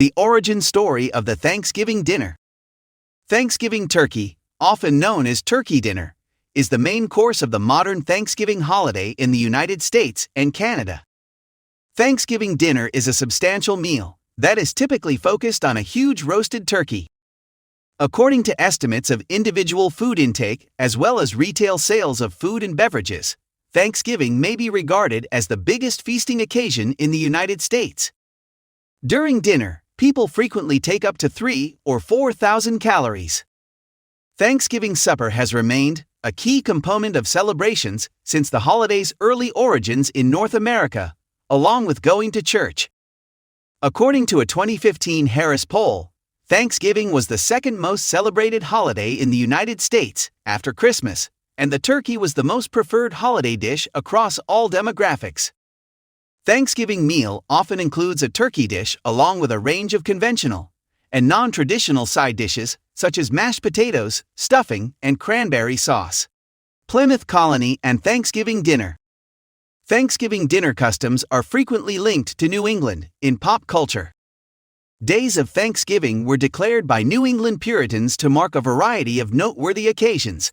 The origin story of the Thanksgiving dinner. Thanksgiving turkey, often known as turkey dinner, is the main course of the modern Thanksgiving holiday in the United States and Canada. Thanksgiving dinner is a substantial meal that is typically focused on a huge roasted turkey. According to estimates of individual food intake as well as retail sales of food and beverages, Thanksgiving may be regarded as the biggest feasting occasion in the United States. During dinner, people frequently take up to 3,000 or 4,000 calories. Thanksgiving supper has remained a key component of celebrations since the holiday's early origins in North America, along with going to church. According to a 2015 Harris poll, Thanksgiving was the second most celebrated holiday in the United States after Christmas, and the turkey was the most preferred holiday dish across all demographics. Thanksgiving meal often includes a turkey dish along with a range of conventional and non-traditional side dishes such as mashed potatoes, stuffing, and cranberry sauce. Plymouth Colony and Thanksgiving dinner. Thanksgiving dinner customs are frequently linked to New England in pop culture. Days of Thanksgiving were declared by New England Puritans to mark a variety of noteworthy occasions.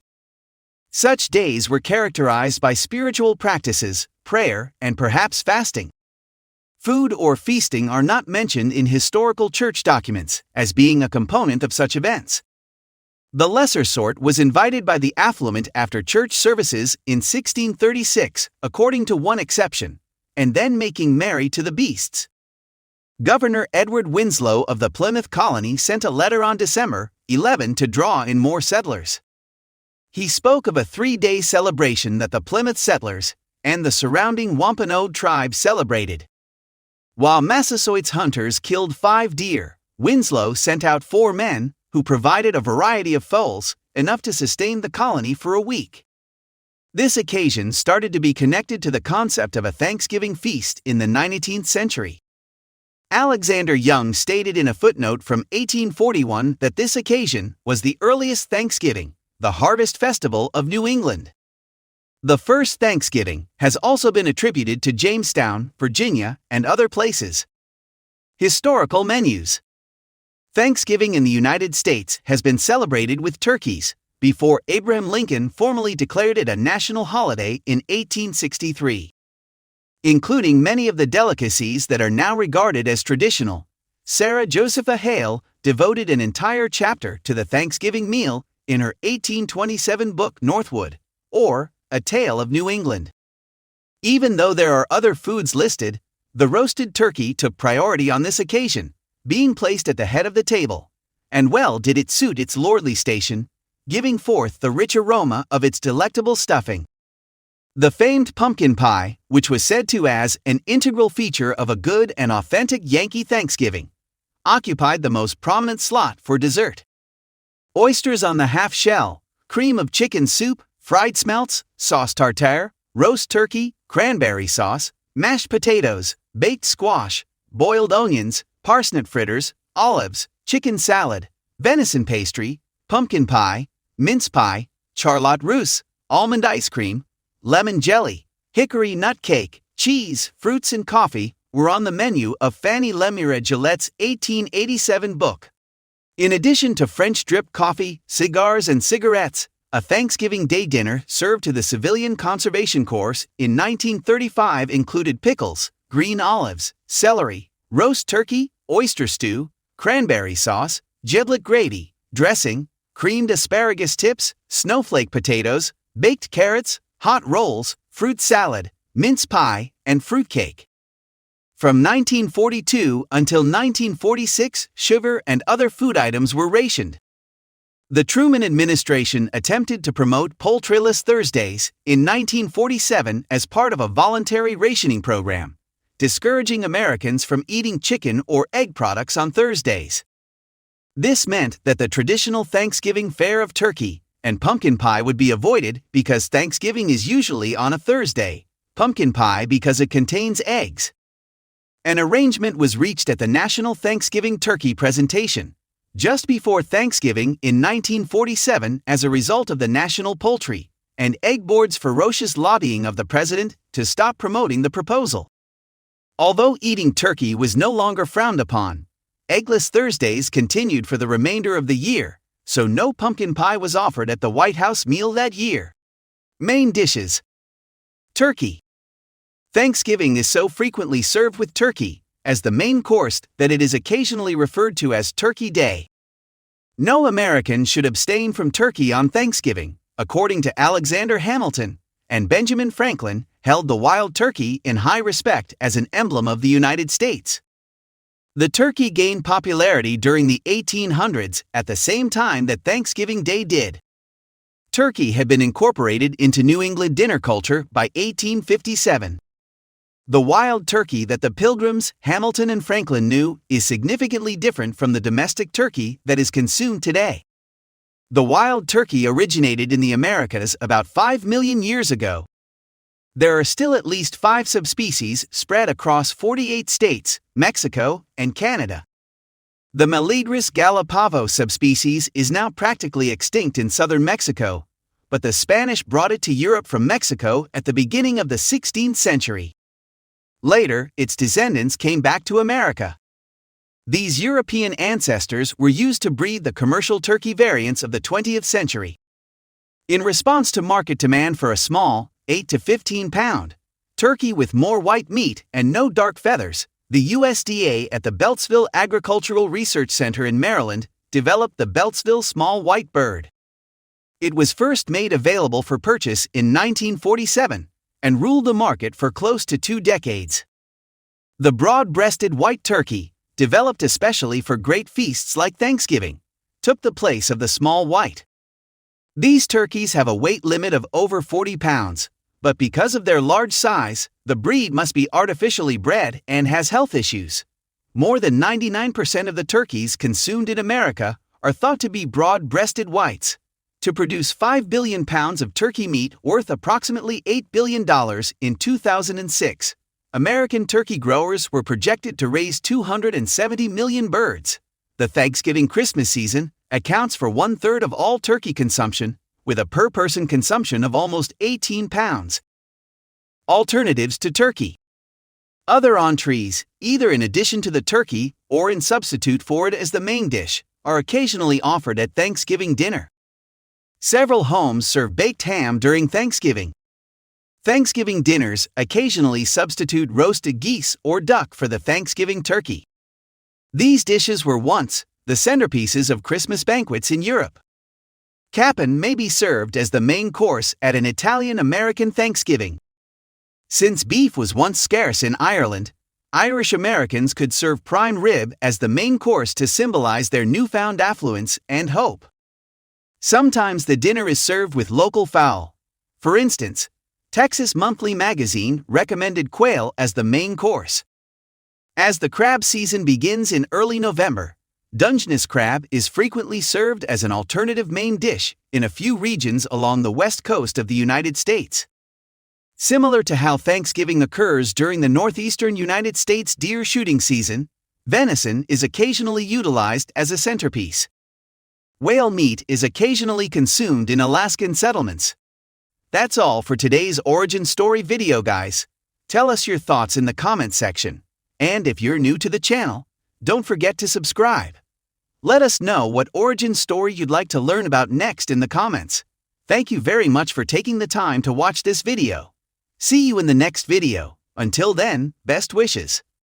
Such days were characterized by spiritual practices, prayer, and perhaps fasting. Food or feasting are not mentioned in historical church documents as being a component of such events. The lesser sort was invited by the affluent after church services in 1636, according to one exception, and then making merry to the beasts. Governor Edward Winslow of the Plymouth Colony sent a letter on December 11 to draw in more settlers. He spoke of a 3-day celebration that the Plymouth settlers and the surrounding Wampanoag tribe celebrated. While Massasoits hunters killed 5 deer, Winslow sent out 4 men who provided a variety of foals, enough to sustain the colony for a week. This occasion started to be connected to the concept of a Thanksgiving feast in the 19th century. Alexander Young stated in a footnote from 1841 that this occasion was the earliest Thanksgiving, the harvest festival of New England. The first Thanksgiving has also been attributed to Jamestown, Virginia, and other places. Historical menus. Thanksgiving in the United States has been celebrated with turkeys before Abraham Lincoln formally declared it a national holiday in 1863. Including many of the delicacies that are now regarded as traditional, Sarah Josepha Hale devoted an entire chapter to the Thanksgiving meal in her 1827 book Northwood, or A Tale of New England. Even though there are other foods listed, the roasted turkey took priority on this occasion, being placed at the head of the table, and well did it suit its lordly station, giving forth the rich aroma of its delectable stuffing. The famed pumpkin pie, which was said to as an integral feature of a good and authentic Yankee Thanksgiving, occupied the most prominent slot for dessert. Oysters on the half shell, cream of chicken soup, fried smelts, sauce tartare, roast turkey, cranberry sauce, mashed potatoes, baked squash, boiled onions, parsnip fritters, olives, chicken salad, venison pastry, pumpkin pie, mince pie, charlotte russe, almond ice cream, lemon jelly, hickory nut cake, cheese, fruits and coffee were on the menu of Fanny Lemuret Gillette's 1887 book. In addition to French drip coffee, cigars and cigarettes, a Thanksgiving Day dinner served to the Civilian Conservation Corps in 1935 included pickles, green olives, celery, roast turkey, oyster stew, cranberry sauce, giblet gravy, dressing, creamed asparagus tips, snowflake potatoes, baked carrots, hot rolls, fruit salad, mince pie, and fruitcake. From 1942 until 1946, sugar and other food items were rationed. The Truman administration attempted to promote Poultryless Thursdays in 1947 as part of a voluntary rationing program, discouraging Americans from eating chicken or egg products on Thursdays. This meant that the traditional Thanksgiving fare of turkey and pumpkin pie would be avoided because Thanksgiving is usually on a Thursday, pumpkin pie because it contains eggs. An arrangement was reached at the National Thanksgiving Turkey Presentation, just before Thanksgiving in 1947 as a result of the National Poultry and Egg Board's ferocious lobbying of the president to stop promoting the proposal. Although eating turkey was no longer frowned upon, Eggless Thursdays continued for the remainder of the year, so no pumpkin pie was offered at the White House meal that year. Main dishes. Turkey. Thanksgiving is so frequently served with turkey as the main course that it is occasionally referred to as Turkey Day. No American should abstain from turkey on Thanksgiving, according to Alexander Hamilton, and Benjamin Franklin held the wild turkey in high respect as an emblem of the United States. The turkey gained popularity during the 1800s at the same time that Thanksgiving Day did. Turkey had been incorporated into New England dinner culture by 1857. The wild turkey that the Pilgrims, Hamilton, and Franklin knew is significantly different from the domestic turkey that is consumed today. The wild turkey originated in the Americas about 5 million years ago. There are still at least 5 subspecies spread across 48 states, Mexico, and Canada. The Melidris gallopavo subspecies is now practically extinct in southern Mexico, but the Spanish brought it to Europe from Mexico at the beginning of the 16th century. Later, its descendants came back to America. These European ancestors were used to breed the commercial turkey variants of the 20th century. In response to market demand for a small, 8 to 15 pound turkey with more white meat and no dark feathers, the USDA at the Beltsville Agricultural Research Center in Maryland developed the Beltsville small white bird. It was first made available for purchase in 1947 and ruled the market for close to 2 decades. The broad-breasted white turkey, developed especially for great feasts like Thanksgiving, took the place of the small white. These turkeys have a weight limit of over 40 pounds, but because of their large size, the breed must be artificially bred and has health issues. More than 99% of the turkeys consumed in America are thought to be broad-breasted whites. To produce 5 billion pounds of turkey meat worth approximately $8 billion in 2006, American turkey growers were projected to raise 270 million birds. The Thanksgiving-Christmas season accounts for 1/3 of all turkey consumption, with a per-person consumption of almost 18 pounds. Alternatives to turkey. Other entrees, either in addition to the turkey or in substitute for it as the main dish, are occasionally offered at Thanksgiving dinner. Several homes serve baked ham during Thanksgiving. Thanksgiving dinners occasionally substitute roasted geese or duck for the Thanksgiving turkey. These dishes were once the centerpieces of Christmas banquets in Europe. Capon may be served as the main course at an Italian-American Thanksgiving. Since beef was once scarce in Ireland, Irish Americans could serve prime rib as the main course to symbolize their newfound affluence and hope. Sometimes the dinner is served with local fowl. For instance, Texas Monthly Magazine recommended quail as the main course. As the crab season begins in early November, Dungeness crab is frequently served as an alternative main dish in a few regions along the west coast of the United States. Similar to how Thanksgiving occurs during the northeastern United States deer shooting season, venison is occasionally utilized as a centerpiece. Whale meat is occasionally consumed in Alaskan settlements. That's all for today's origin story video, guys. Tell us your thoughts in the comments section. And if you're new to the channel, don't forget to subscribe. Let us know what origin story you'd like to learn about next in the comments. Thank you very much for taking the time to watch this video. See you in the next video. Until then, best wishes.